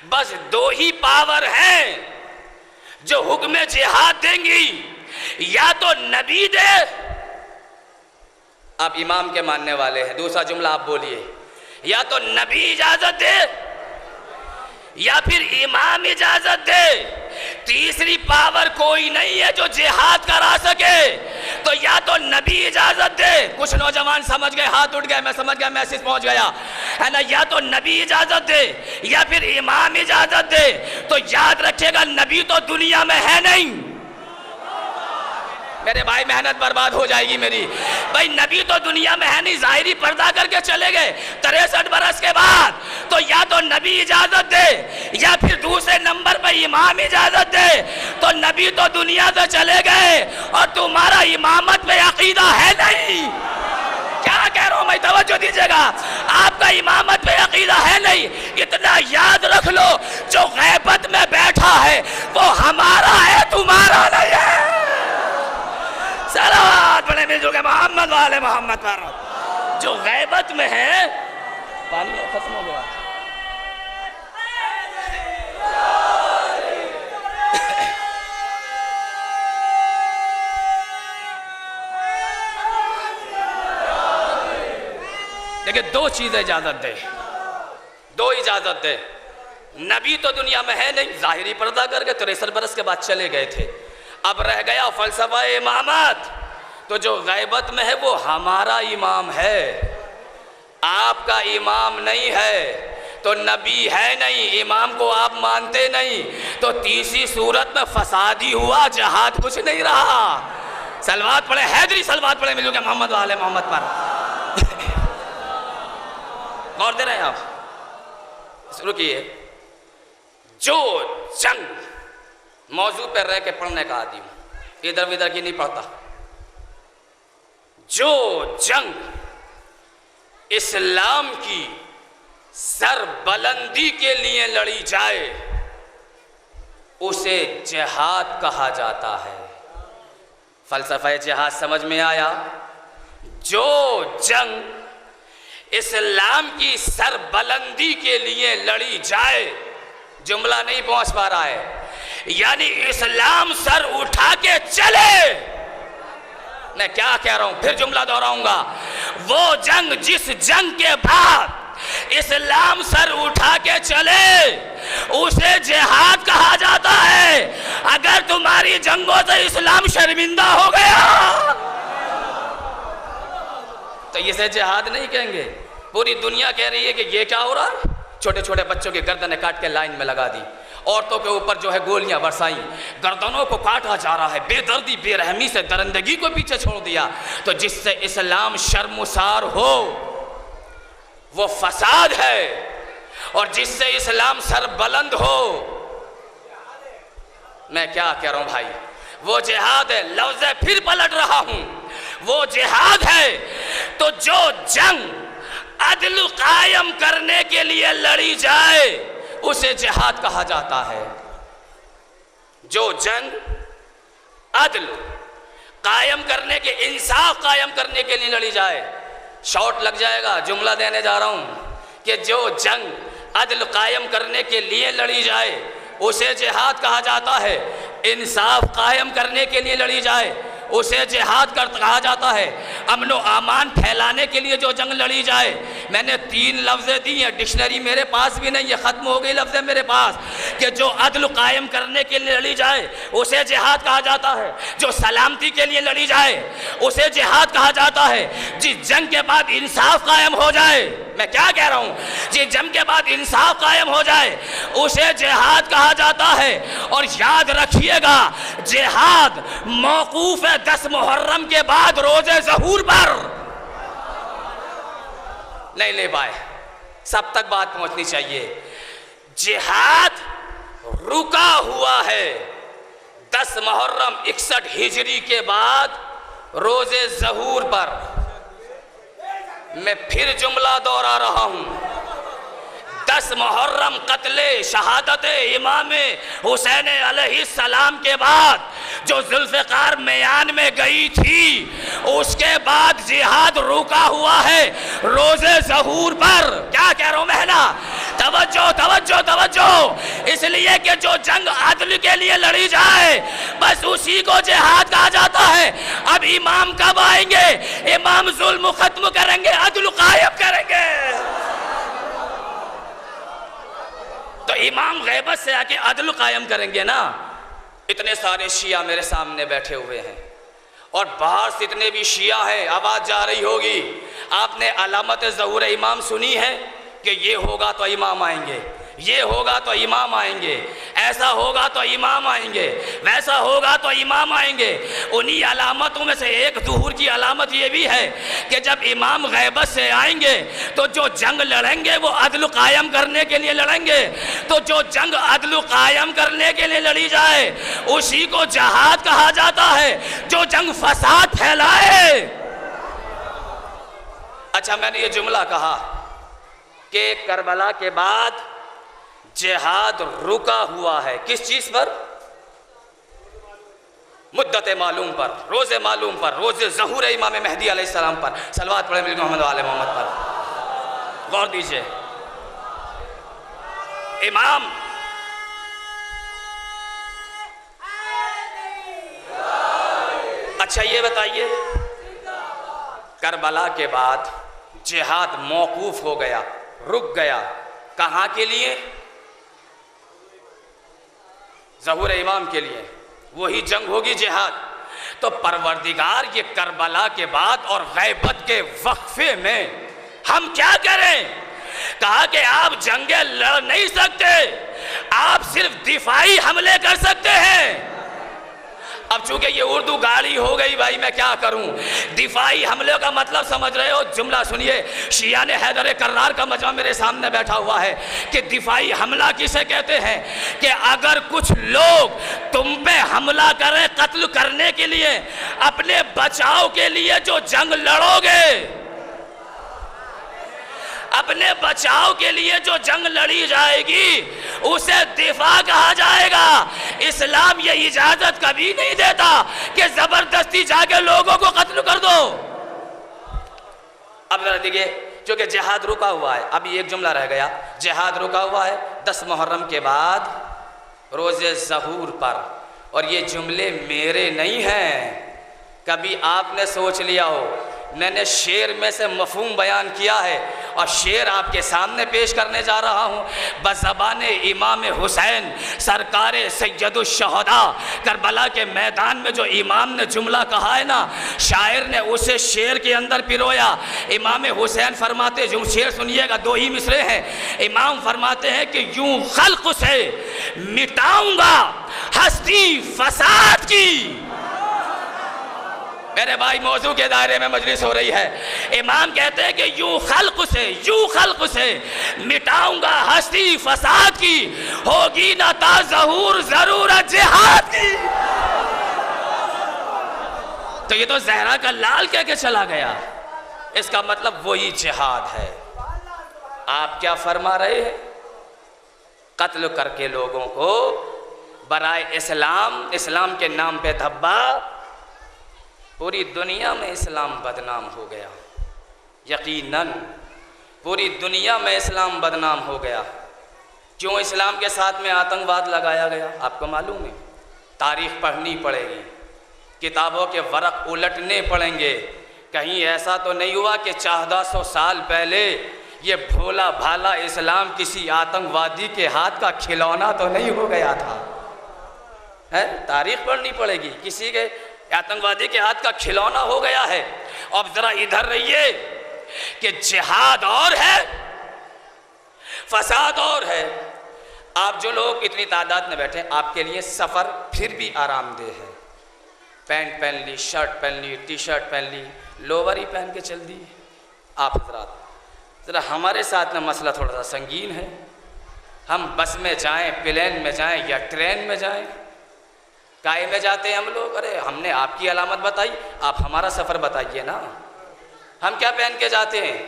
بس 2 ہی پاور ہیں جو حکم جہاد دیں گی، یا تو نبی دے، آپ امام کے ماننے والے ہیں، دوسرا جملہ آپ بولیے، یا تو نبی اجازت دے یا پھر امام اجازت دے، تیسری پاور کوئی نہیں ہے جو جہاد کرا سکے۔ تو یا تو نبی اجازت دے، کچھ نوجوان سمجھ گئے، ہاتھ اٹھ گئے، میں سمجھ گیا، میسج پہنچ گیا ہے نا، یا تو نبی اجازت دے یا پھر امام اجازت دے۔ تو یاد رکھیے گا، نبی تو دنیا میں ہے نہیں، میرے بھائی محنت برباد ہو جائے گی میری، بھائی نبی تو دنیا میں ہے نہیں، ظاہری پردہ کر کے چلے گئے 63 برس کے بعد۔ تو یا تو نبی اجازت دے یا پھر دوسرے نمبر پہ امام اجازت دے۔ تو نبی تو دنیا سے چلے گئے اور تمہارا امامت پہ عقیدہ ہے نہیں۔ کیا کہہ رہا ہوں میں؟ توجہ دیجیے گا، آپ کا امامت پہ عقیدہ ہے نہیں۔ اتنا یاد رکھ لو، جو غیبت میں بیٹھا ہے وہ ہمارا ہے، تمہارا نہیں ہے۔ صلوات پڑھیں مل جل کے محمد والے محمد پر۔ جو غیبت میں ہے، پانی ختم ہو گیا۔ دیکھیں 2 چیزیں اجازت دے، 2 اجازت دے۔ نبی تو دنیا میں ہے نہیں، ظاہری پردہ کر کے 63 برس کے بعد چلے گئے تھے۔ اب رہ گیا فلسفہ امامت، تو جو غیبت میں ہے وہ ہمارا امام ہے، آپ کا امام نہیں ہے۔ تو نبی ہے نہیں، امام کو آپ مانتے نہیں، تو تیسری صورت میں فساد ہی ہوا، جہاد کچھ نہیں رہا۔ صلوات پڑھے حیدری، صلوات پڑھے ملو کہ محمد والے محمد پر۔ غور دے رہے ہیں آپ؟ شروع کیے، جو جنگ موضوع پر رہ کے پڑھنے کا عادی ہوں، ادھر ادھر کی نہیں پڑھتا۔ جو جنگ اسلام کی سر بلندی کے لیے لڑی جائے اسے جہاد کہا جاتا ہے۔ فلسفہ جہاد سمجھ میں آیا؟ جو جنگ اسلام کی سر بلندی کے لیے لڑی جائے، جملہ نہیں پہنچ پا رہا ہے، یعنی اسلام سر اٹھا کے چلے۔ میں کیا کہہ رہا ہوں؟ پھر جملہ دہراؤں گا، وہ جنگ جس جنگ کے بعد اسلام سر اٹھا کے چلے اسے جہاد کہا جاتا ہے۔ اگر تمہاری جنگوں سے اسلام شرمندہ ہو گیا تو اسے جہاد نہیں کہیں گے۔ پوری دنیا کہہ رہی ہے کہ یہ کیا ہو رہا ہے، چھوٹے چھوٹے بچوں کی گردنیں کاٹ کے لائن میں لگا دی، عورتوں کے اوپر جو ہے گولیاں برسائیں، گردنوں کو کاٹا جا رہا ہے، بے دردی بے رحمی سے درندگی کو پیچھے چھوڑ دیا۔ تو جس سے اسلام شرمسار ہو وہ فساد ہے، اور جس سے اسلام سر بلند ہو، میں کیا کہہ رہا ہوں بھائی، وہ جہاد ہے۔ لفظ پھر پلٹ رہا ہوں، وہ جہاد ہے۔ تو جو جنگ عدل قائم کرنے کے لیے لڑی جائے اسے جہاد کہا جاتا ہے۔ جو جنگ عدل قائم کرنے کے، انصاف قائم کرنے کے لیے لڑی جائے، شارٹ لگ جائے گا، جملہ دینے جا رہا ہوں کہ جو جنگ عدل قائم کرنے کے لیے لڑی جائے اسے جہاد کہا جاتا ہے۔ انصاف قائم کرنے کے لیے لڑی جائے اسے جہاد کہا جاتا ہے۔ امن و امان پھیلانے کے لیے جو جنگ لڑی جائے، میں نے 3 لفظیں دی ہیں، ڈکشنری میرے پاس بھی نہیں ہے، ختم ہو گئی لفظیں میرے پاس، کہ جو عدل قائم کرنے کے لیے لڑی جائے اسے جہاد کہا جاتا ہے، جو سلامتی کے لیے لڑی جائے اسے جہاد کہا جاتا ہے، جس جنگ کے بعد انصاف قائم ہو جائے، میں کیا کہہ رہا ہوں، جس جنگ کے بعد انصاف قائم ہو جائے اسے جہاد کہا جاتا ہے۔ اور یاد رکھیے گا جہاد موقوف ہے 10 محرم کے بعد روز ظہور پر۔ نہیں لے پائے، سب تک بات پہنچنی چاہیے۔ جہاد رکا ہوا ہے 10 محرم 61 ہجری کے بعد روز ظہور پر۔ میں پھر جملہ دوہرا رہا ہوں، 10 محرم قتل شہادت امام حسین علیہ السلام کے بعد جو ذوالفقار میان میں گئی تھی، اس کے بعد جہاد رکا ہوا ہے روز ظہور پر۔ کیا کہہ رہا ہوں مہنا؟ توجہ توجہ توجہ، اس لیے کہ جو جنگ عدل کے لیے لڑی جائے بس اسی کو جہاد کہا جاتا ہے۔ اب امام کب آئیں گے؟ امام ظلم ختم کریں گے، عدل قائم کریں گے۔ تو امام غیبت سے آ کے عدل قائم کریں گے نا۔ اتنے سارے شیعہ میرے سامنے بیٹھے ہوئے ہیں اور باہر سے اتنے بھی شیعہ ہیں، آواز جا رہی ہوگی، آپ نے علامت ظہور امام سنی ہے کہ یہ ہوگا تو امام آئیں گے، یہ ہوگا تو امام آئیں گے، ایسا ہوگا تو امام آئیں گے، ویسا ہوگا تو امام آئیں گے۔ انہی علامتوں میں سے ایک ظہور کی علامت یہ بھی ہے کہ جب امام غیبت سے آئیں گے تو جو جنگ لڑیں گے وہ عدل قائم کرنے کے لیے لڑیں گے۔ تو جو جنگ عدل قائم کرنے کے لیے لڑی جائے اسی کو جہاد کہا جاتا ہے، جو جنگ فساد پھیلائے۔ اچھا، میں نے یہ جملہ کہا کہ کربلا کے بعد جہاد رکا ہوا ہے، کس چیز پر؟ مدت معلوم پر، روز معلوم پر، روز ظہور امام مہدی علیہ السلام پر۔ صلوات پڑھیں ملک محمد وآل محمد پر، غور دیجئے۔ امام اچھا یہ بتائیے، کربلا کے بعد جہاد موقوف ہو گیا، رک گیا، کہاں کے لیے؟ ظہور امام کے لیے، وہی جنگ ہوگی جہاد۔ تو پروردگار یہ کربلا کے بعد اور غیبت کے وقفے میں ہم کیا کریں؟ کہا کہ آپ جنگیں لڑ نہیں سکتے، آپ صرف دفاعی حملے کر سکتے ہیں۔ اب چونکہ یہ اردو گالی ہو گئی بھائی، میں کیا کروں؟ دفاعی حملے کا مطلب سمجھ رہے ہو؟ جملہ سنیے، شیعہ نے حیدر کرار کا مجمع میرے سامنے بیٹھا ہوا ہے کہ دفاعی حملہ کسے کہتے ہیں؟ کہ اگر کچھ لوگ تم پہ حملہ کریں قتل کرنے کے لیے، اپنے بچاؤ کے لیے جو جنگ لڑو گے، اپنے بچاؤ کے لیے جو جنگ لڑی جائے گی اسے دفاع کہا جائے گا۔ اسلام یہ اجازت کبھی نہیں دیتا کہ زبردستی جا کے لوگوں کو قتل کر دو۔ اب ذرا دیکھیے، چونکہ جہاد رکا ہوا ہے، ابھی ایک جملہ رہ گیا، جہاد رکا ہوا ہے 10 محرم کے بعد روز ظہور پر۔ اور یہ جملے میرے نہیں ہیں، کبھی آپ نے سوچ لیا ہو، میں نے شعر میں سے مفہوم بیان کیا ہے اور شعر آپ کے سامنے پیش کرنے جا رہا ہوں بزبان امام حسین سرکار سید الشہداء۔ کربلا کے میدان میں جو امام نے جملہ کہا ہے نا، شاعر نے اسے شعر کے اندر پرویا۔ امام حسین فرماتے، جو شعر سنیے گا، 2 ہی مصرے ہیں۔ امام فرماتے ہیں کہ یوں خلق سے مٹاؤں گا ہستی فساد کی۔ میرے بھائی، موضوع کے دائرے میں مجلس ہو رہی ہے۔ امام کہتے ہیں کہ یوں خلق سے مٹاؤں گا ہستی فساد کی، ہوگی نہ تا ظہور ضرورت جہاد کی۔ تو یہ تو زہرا کا لال کہہ کے چلا گیا، اس کا مطلب وہی جہاد ہے۔ آپ کیا فرما رہے ہیں؟ قتل کر کے لوگوں کو برائے اسلام کے نام پہ دھبا، پوری دنیا میں اسلام بدنام ہو گیا۔ یقیناً پوری دنیا میں اسلام بدنام ہو گیا۔ کیوں اسلام کے ساتھ میں آتنکواد لگایا گیا؟ آپ کو معلوم ہے، تاریخ پڑھنی پڑے گی، کتابوں کے ورق الٹنے پڑیں گے۔ کہیں ایسا تو نہیں ہوا کہ 1400 سال پہلے یہ بھولا بھالا اسلام کسی آتنکوادی کے ہاتھ کا کھلونا تو نہیں ہو گیا تھا. تاریخ پڑھنی پڑے گی. کسی کے آتنکوادی کے ہاتھ کا کھلونا ہو گیا ہے. اب ذرا ادھر رہیے کہ جہاد اور ہے، فساد اور ہے. آپ جو لوگ اتنی تعداد میں بیٹھے، آپ کے لیے سفر پھر بھی آرام دہ ہے. پینٹ پہن لی، شرٹ پہن لی، ٹی شرٹ پہن لی، لوور ہی پہن کے چل دی. آپ حضرات ذرا ہمارے ساتھ میں مسئلہ تھوڑا سا سنگین ہے. ہم بس میں جائیں، پلین میں جائیں یا ٹرین میں جائیں، کائے میں جاتے ہیں ہم لوگ. ارے ہم نے آپ کی علامت بتائی، آپ ہمارا سفر بتائیے نا. ہم کیا پہن کے جاتے ہیں؟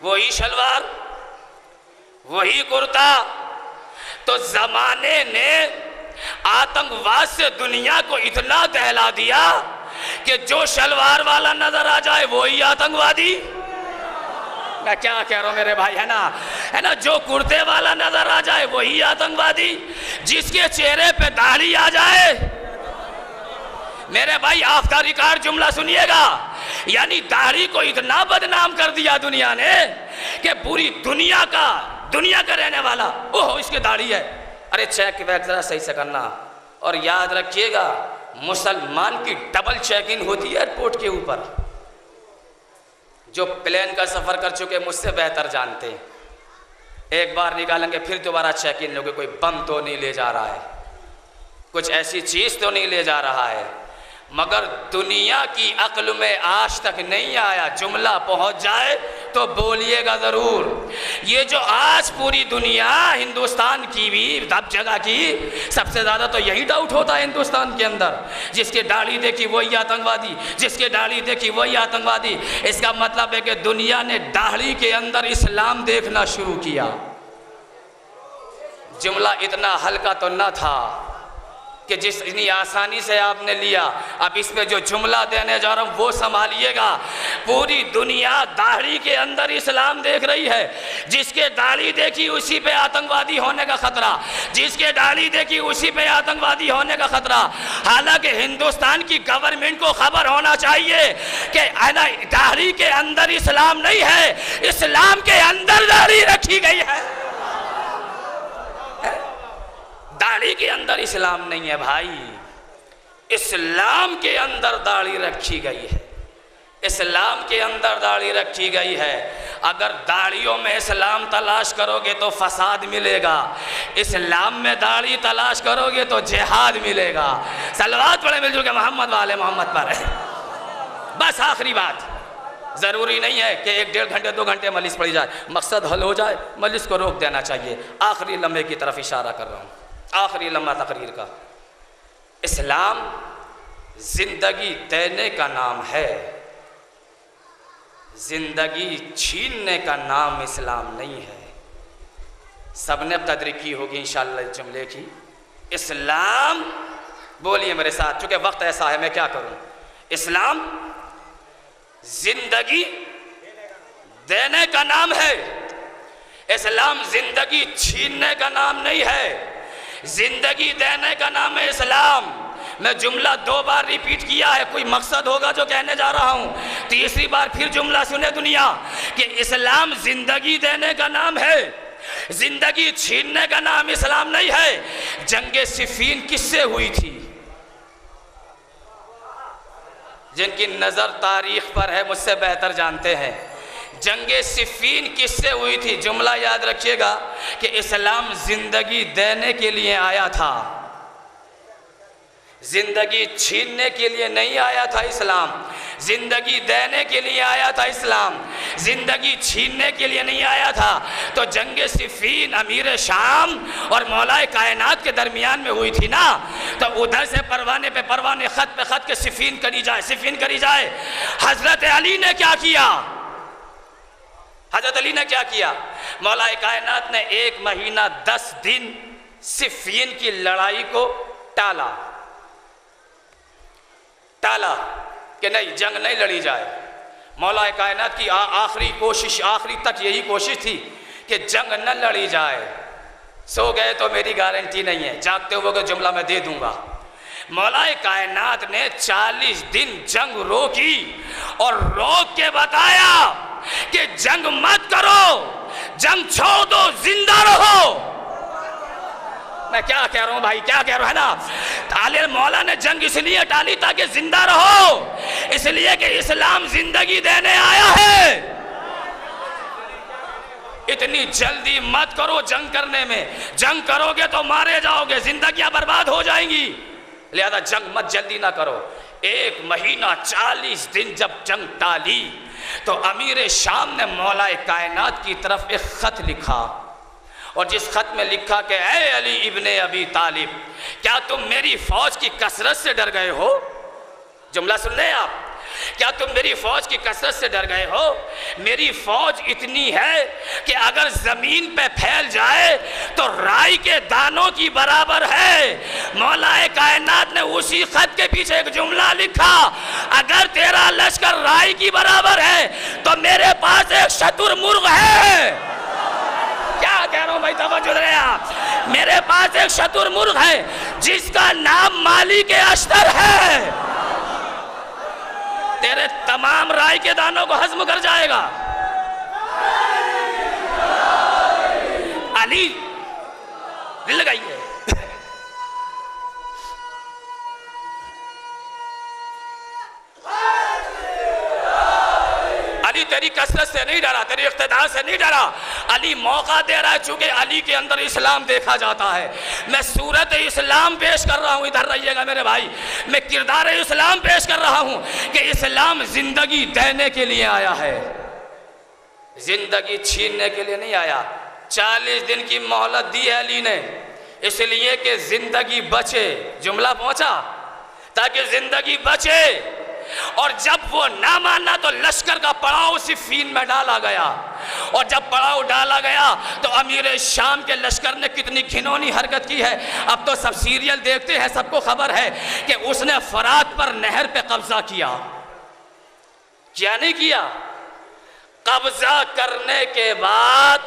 وہی شلوار، وہی کرتا. تو زمانے نے آتنکواد سے دنیا کو اتنا دہلا دیا کہ جو شلوار والا نظر آ جائے وہی آتنکوادی. میں کیا کہہ رہا ہوں میرے بھائی، ہے نا، جو کرتے والا نظر آ جائے وہی آتنکوادی. جس کے چہرے پہ داڑھی آ جائے، میرے بھائی آفتاری کار جملہ سنیے گا، یعنی داڑھی کو اتنا بدنام کر دیا دنیا نے کہ پوری دنیا کا رہنے والا اوہ اس کے داڑھی ہے. ارے چیک ویک ذرا صحیح سے کرنا. اور یاد رکھیے گا مسلمان کی ڈبل چیکنگ ہوتی ہے ایئرپورٹ کے اوپر. جو پلین کا سفر کر چکے مجھ سے بہتر جانتے ہیں. ایک بار نکالیں گے پھر دوبارہ چیک ان لوگے، کوئی بم تو نہیں لے جا رہا ہے، کچھ ایسی چیز تو نہیں لے جا رہا ہے. مگر دنیا کی عقل میں آج تک نہیں آیا، جملہ پہنچ جائے تو بولیے گا ضرور. یہ جو آج پوری دنیا ہندوستان کی بھی سب جگہ کی، سب سے زیادہ تو یہی ڈاؤٹ ہوتا ہے ہندوستان کے اندر، جس کے داڑھی دیکھی وہی آتنکوادی، جس کے داڑھی دیکھی وہی آتنکوادی. اس کا مطلب ہے کہ دنیا نے داڑھی کے اندر اسلام دیکھنا شروع کیا. جملہ اتنا ہلکا تو نہ تھا کہ جس اتنی آسانی سے آپ نے لیا. اب اس پہ جو جملہ دینے جا رہا ہوں وہ سنبھالیے گا. پوری دنیا داڑھی کے اندر اسلام دیکھ رہی ہے. جس کے داڑھی دیکھی اسی پہ آتنکوادی ہونے کا خطرہ، جس کے داڑھی دیکھی اسی پہ آتنکوادی ہونے کا خطرہ. حالانکہ ہندوستان کی گورنمنٹ کو خبر ہونا چاہیے کہ داڑھی کے اندر اسلام نہیں ہے، اسلام کے اندر داڑھی رکھی گئی ہے. داڑھی کے اندر اسلام نہیں ہے بھائی، اسلام کے اندر داڑھی رکھی گئی ہے. اسلام کے اندر داڑھی رکھی گئی ہے. اگر داڑھیوں میں اسلام تلاش کرو گے تو فساد ملے گا، اسلام میں داڑھی تلاش کرو گے تو جہاد ملے گا. صلوات پڑھیں مل جل کے محمد والے محمد پر. بس آخری بات، ضروری نہیں ہے کہ 1-1.5 گھنٹے 2 گھنٹے مجلس پڑھی جائے، مقصد حل ہو جائے مجلس کو روک دینا چاہیے. آخری لمحے کی طرف اشارہ کر رہا ہوں، آخری لمحہ تقریر کا. اسلام زندگی دینے کا نام ہے، زندگی چھیننے کا نام اسلام نہیں ہے. سب نے قدر کی ہوگی انشاءاللہ اس جملے کی. اسلام، بولیے میرے ساتھ، چونکہ وقت ایسا ہے میں کیا کروں. اسلام زندگی دینے کا نام ہے، اسلام زندگی چھیننے کا نام نہیں ہے، زندگی دینے کا نام ہے اسلام. میں جملہ 2 بار ریپیٹ کیا ہے، کوئی مقصد ہوگا جو کہنے جا رہا ہوں. تیسری بار پھر جملہ سنے دنیا کہ اسلام زندگی دینے کا نام ہے، زندگی چھیننے کا نام اسلام نہیں ہے. جنگ صفین کس سے ہوئی تھی؟ جن کی نظر تاریخ پر ہے مجھ سے بہتر جانتے ہیں. جنگ صفین کس سے ہوئی تھی؟ جملہ یاد رکھیے گا کہ اسلام زندگی دینے کے لیے آیا تھا، زندگی چھیننے کے لیے نہیں آیا تھا. اسلام زندگی دینے کے لیے آیا تھا، اسلام زندگی چھیننے کے لیے نہیں آیا تھا. تو جنگ صفین امیر شام اور مولا کائنات کے درمیان میں ہوئی تھی نا، تو ادھر سے پروانے پہ پروانے، خط پہ خط کے صفین کری جائے، صفین کری جائے. حضرت علی نے کیا کیا؟ حضرت علی نے کیا کیا؟ مولا کائنات نے 1 مہینہ 10 دن صفین کی لڑائی کو ٹالا کہ نہیں، جنگ نہیں لڑی جائے. مولا کائنات کی آخری کوشش، آخری تک یہی کوشش تھی کہ جنگ نہ لڑی جائے. سو گئے تو میری گارنٹی نہیں ہے، جاگتے ہوئے کو جملہ میں دے دوں گا. مولا کائنات نے 40 دن جنگ روکی اور روک کے بتایا کہ جنگ مت کرو، جنگ چھوڑ دو، زندہ رہو۔ میں کیا کہہ رہا ہوں بھائی، کیا کہہ رہا ہے نا؟ مولا نے جنگ اس لیے ٹالی تاکہ زندہ رہو، اس لیے کہ اسلام زندگی دینے آیا ہے۔ اتنی جلدی مت کرو جنگ کرنے میں، جنگ کرو گے تو مارے جاؤ گے، زندگیاں برباد ہو جائیں گی، لہذا جنگ مت جلدی نہ کرو۔ 1 مہینہ 40 دن جب جنگ ٹالی تو امیر شام نے مولا کائنات کی طرف ایک خط لکھا، اور جس خط میں لکھا کہ اے علی ابن ابی طالب، کیا تم میری فوج کی کثرت سے ڈر گئے ہو؟ جملہ سن لیں آپ، کیا تم میری فوج کی کثرت سے ڈر گئے ہو؟ میری فوج اتنی ہے کہ اگر زمین پہ پھیل جائے تو رائی کے دانوں کی برابر ہے۔ مولا کائنات نے اسی خط کے پیچھے ایک جملہ لکھا، اگر تیرا لشکر رائی کی برابر ہے تو میرے پاس ایک شتر مرغ ہے۔ کیا کہہ رہا ہوں بھائی، توجہ دیں آپ، میرے پاس ایک شتر مرغ ہے جس کا نام مالک اشتر ہے، تیرے تمام رائی کے دانوں کو ہضم کر جائے گا۔ علی دل لگائیے، علی تیری کثرت سے نہیں ڈرا، تیری اقتدار سے نہیں ڈرا، علی موقع دے رہا ہے، چونکہ علی کے اندر اسلام دیکھا جاتا ہے۔ میں صورت اسلام پیش کر رہا ہوں، ادھر رہیے گا میرے بھائی، میں کردار اسلام پیش کر رہا ہوں کہ اسلام زندگی دینے کے لیے آیا ہے، زندگی چھیننے کے لیے نہیں آیا۔ 40 دن کی مہلت دی ہے علی نے، اس لیے کہ زندگی بچے، جملہ پہنچا، تاکہ زندگی بچے۔ اور جب وہ نہ مانا تو لشکر کا پڑاؤ صفین میں ڈالا گیا، اور جب پڑاؤ ڈالا گیا تو امیر شام کے لشکر نے کتنی گھنونی حرکت کی ہے۔ اب تو سب سیریل دیکھتے ہیں، سب کو خبر ہے کہ اس نے فرات پر نہر پہ قبضہ کیا نہیں کیا؟ قبضہ کرنے کے بعد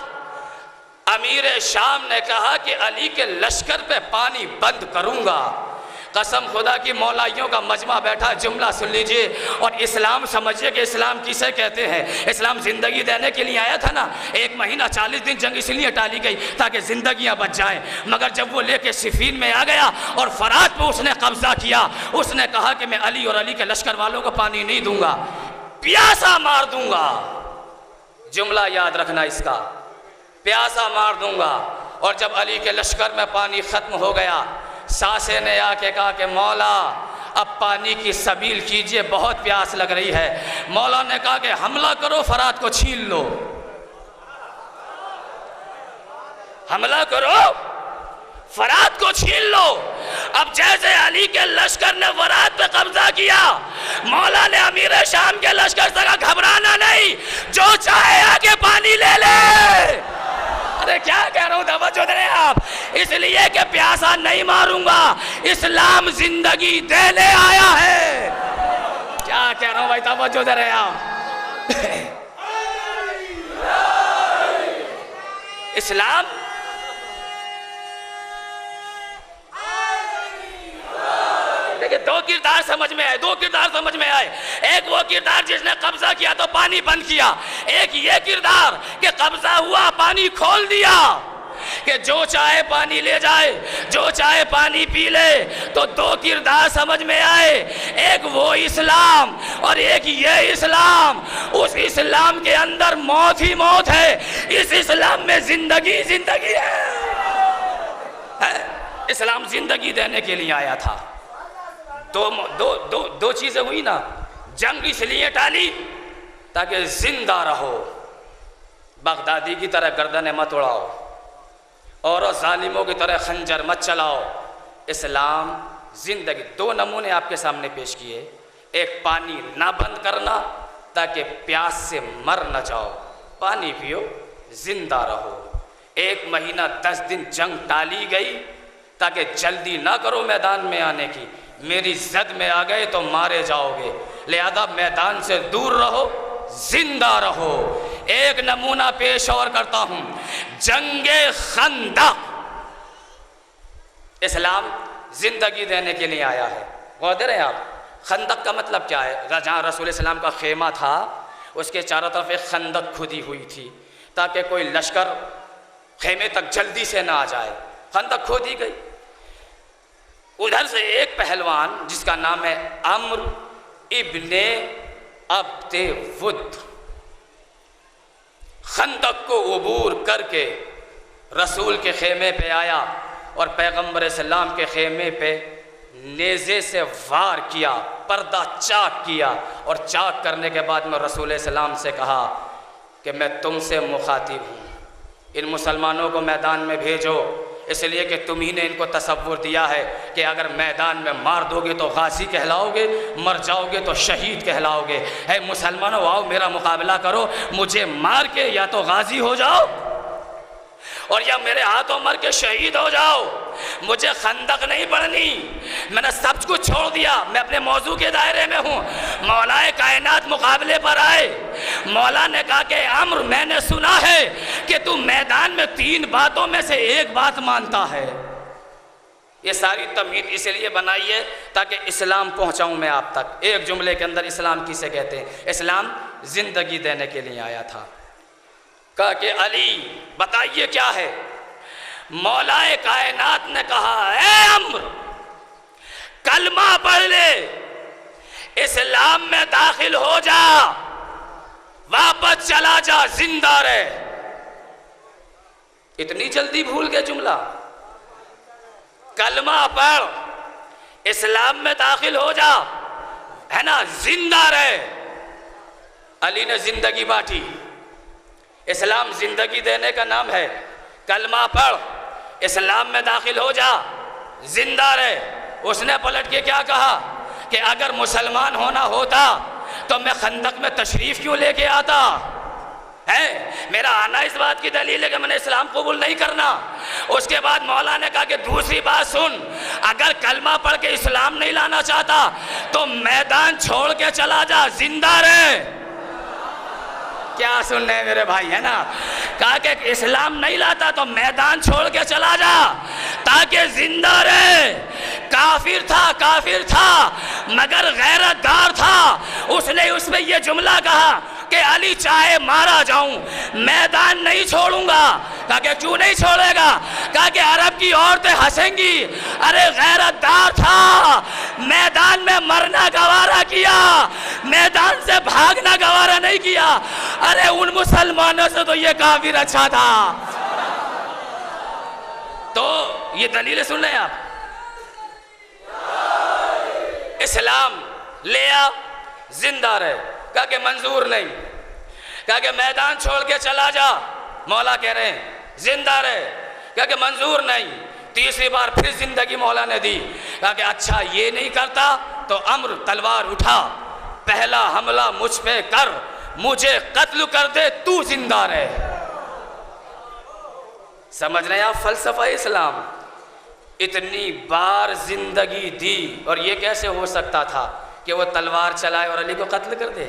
امیر شام نے کہا کہ علی کے لشکر پہ پانی بند کروں گا۔ قسم خدا کی مولائیوں کا مجمع بیٹھا، جملہ سن لیجئے اور اسلام سمجھئے کہ اسلام کسے کہتے ہیں۔ اسلام زندگی دینے کے لیے آیا تھا نا۔ 1 مہینہ 40 دن جنگ اس لیے ٹالی گئی تاکہ زندگیاں بچ جائیں، مگر جب وہ لے کے صفین میں آ گیا اور فرات پہ اس نے قبضہ کیا، اس نے کہا کہ میں علی اور علی کے لشکر والوں کو پانی نہیں دوں گا، پیاسا مار دوں گا۔ جملہ یاد رکھنا اس کا، پیاسا مار دوں گا۔ اور جب علی کے لشکر میں پانی ختم ہو گیا، ساسے نے آ کے کہا کہ مولا اب پانی کی سبیل کیجئے، بہت پیاس لگ رہی ہے۔ مولا نے کہا کہ حملہ کرو، فرات کو چھین لو، حملہ کرو، فرات کو چھین لو۔ اب جیسے علی کے لشکر نے فرات پہ قبضہ کیا، مولا نے امیر شام کے لشکر سے کہا گھبرانا نہیں، جو چاہے آگے پانی لے لے۔ ارے کیا کہہ رہا ہوں، توجہ دیں آپ، اس لیے کہ پیاسا نہیں ماروں گا، اسلام زندگی دینے آیا ہے۔ کیا کہہ رہا ہوں بھائی، توجہ دے رہے آپ، اسلام دیکھیں دو کردار سمجھ میں آئے، ایک وہ کردار جس نے قبضہ کیا تو پانی بند کیا، ایک یہ کردار کہ قبضہ ہوا پانی کھول دیا کہ جو چاہے پانی لے جائے، جو چاہے پانی پی لے۔ تو دو کردار سمجھ میں آئے، ایک وہ اسلام اور ایک یہ اسلام۔ اس اسلام کے اندر موت ہی موت ہے، اس اسلام میں زندگی ہے۔ اسلام زندگی دینے کے لیے آیا تھا۔ دو چیزیں ہوئی نا، جنگ اس لیے ٹالی تاکہ زندہ رہو، بغدادی کی طرح گردنیں مت اڑاؤ اور ظالموں کی طرح خنجر مت چلاؤ۔ اسلام زندگی، 2 نمونے آپ کے سامنے پیش کیے، ایک پانی نہ بند کرنا تاکہ پیاس سے مر نہ جاؤ، پانی پیو زندہ رہو۔ 1 مہینہ 10 دن جنگ ٹالی گئی تاکہ جلدی نہ کرو میدان میں آنے کی، میری زد میں آ گئے تو مارے جاؤ گے، لہذا میدان سے دور رہو، زندہ رہو۔ ایک نمونہ پیش اور کرتا ہوں، جنگ خندق، اسلام زندگی دینے کے لیے آیا ہے۔ غور دے رہے ہیں آپ، خندق کا مطلب کیا ہے؟ جہاں رسول اسلام کا خیمہ تھا اس کے چاروں طرف ایک خندق کھودی ہوئی تھی تاکہ کوئی لشکر خیمے تک جلدی سے نہ آ جائے. خندق کھودی گئی. ادھر سے ایک پہلوان جس کا نام ہے عمرو ابن عبد ود خندق کو عبور کر کے رسول کے خیمے پہ آیا اور پیغمبر اسلام کے خیمے پہ نیزے سے وار کیا, پردہ چاک کیا, اور چاک کرنے کے بعد میں رسول اسلام سے کہا کہ میں تم سے مخاطب ہوں, ان مسلمانوں کو میدان میں بھیجو, اس لیے کہ تم ہی نے ان کو تصور دیا ہے کہ اگر میدان میں مار دو گے تو غازی کہلاؤ گے, مر جاؤ گے تو شہید کہلاؤ گے. اے مسلمانوں آؤ میرا مقابلہ کرو, مجھے مار کے یا تو غازی ہو جاؤ اور یا میرے ہاتھوں مر کے شہید ہو جاؤ. مجھے خندق نہیں پڑھنی, میں نے سب کچھ چھوڑ دیا, میں اپنے موضوع کے دائرے میں ہوں. مولا کائنات مقابلے پر آئے. مولا نے کہا کہ عمرو میں نے سنا ہے کہ تو میدان میں 3 باتوں میں سے ایک بات مانتا ہے. یہ ساری تمہید اس لیے بنائی ہے تاکہ اسلام پہنچاؤں میں آپ تک. ایک جملے کے اندر اسلام کسے کہتے ہیں؟ اسلام زندگی دینے کے لیے آیا تھا. کہا کہ علی بتائیے کیا ہے؟ مولا کائنات نے کہا اے عمرو کلمہ پڑھ لے, اسلام میں داخل ہو جا, واپس چلا جا, زندہ رہ. اتنی جلدی بھول گئے جملہ؟ کلمہ پڑھ, اسلام میں داخل ہو جا, ہے نا, زندہ رہ. علی نے زندگی بانٹی. اسلام زندگی دینے کا نام ہے. کلمہ پڑھ, اسلام میں داخل ہو جا, زندہ رہ. اس نے پلٹ کے کیا کہا کہ اگر مسلمان ہونا ہوتا تو میں خندق میں تشریف کیوں لے کے آتا ہے؟ میرا آنا اس بات کی دلیل ہے کہ میں نے اسلام قبول نہیں کرنا. اس کے بعد مولا نے کہا کہ دوسری بات سن, اگر کلمہ پڑھ کے اسلام نہیں لانا چاہتا تو میدان چھوڑ کے چلا جا, زندہ رہ. کیا سننے ہیں میرے بھائی, ہے نا. کہا کہ اسلام نہیں لاتا تو میدان چھوڑ کے چلا جا تاکہ زندہ رہے. کافر تھا مگر غیرت دار تھا. اس نے اس میں یہ جملہ کہا کہ علی چاہے مارا جاؤں میدان نہیں چھوڑوں گا. کہا کہ کیوں نہیں چھوڑے گا؟ کہا کہ عرب کی عورتیں ہنسیں گی. ارے غیرت دار تھا, میدان میں مرنا گوارا کیا, میدان سے بھاگنا گوارا نہیں کیا. ارے ان مسلمانوں سے تو یہ کافر اچھا تھا. تو یہ دلیلیں سن لیں آپ. اسلام لیا, زندہ رہے. کہا کہ منظور نہیں. کہا کہ میدان چھوڑ کے چلا جا. مولا کہہ رہے ہیں زندہ رہے. کہا کہ منظور نہیں. تیسری بار پھر زندگی مولا نے دی. کہا کہ اچھا یہ نہیں کرتا تو عمرو تلوار اٹھا, پہلا حملہ مجھ پہ کر, مجھے قتل کر دے, تو زندہ رہے. سمجھ رہے ہیں آپ فلسفہ اسلام؟ اتنی بار زندگی دی, اور یہ کیسے ہو سکتا تھا کہ وہ تلوار چلائے اور علی کو قتل کر دے؟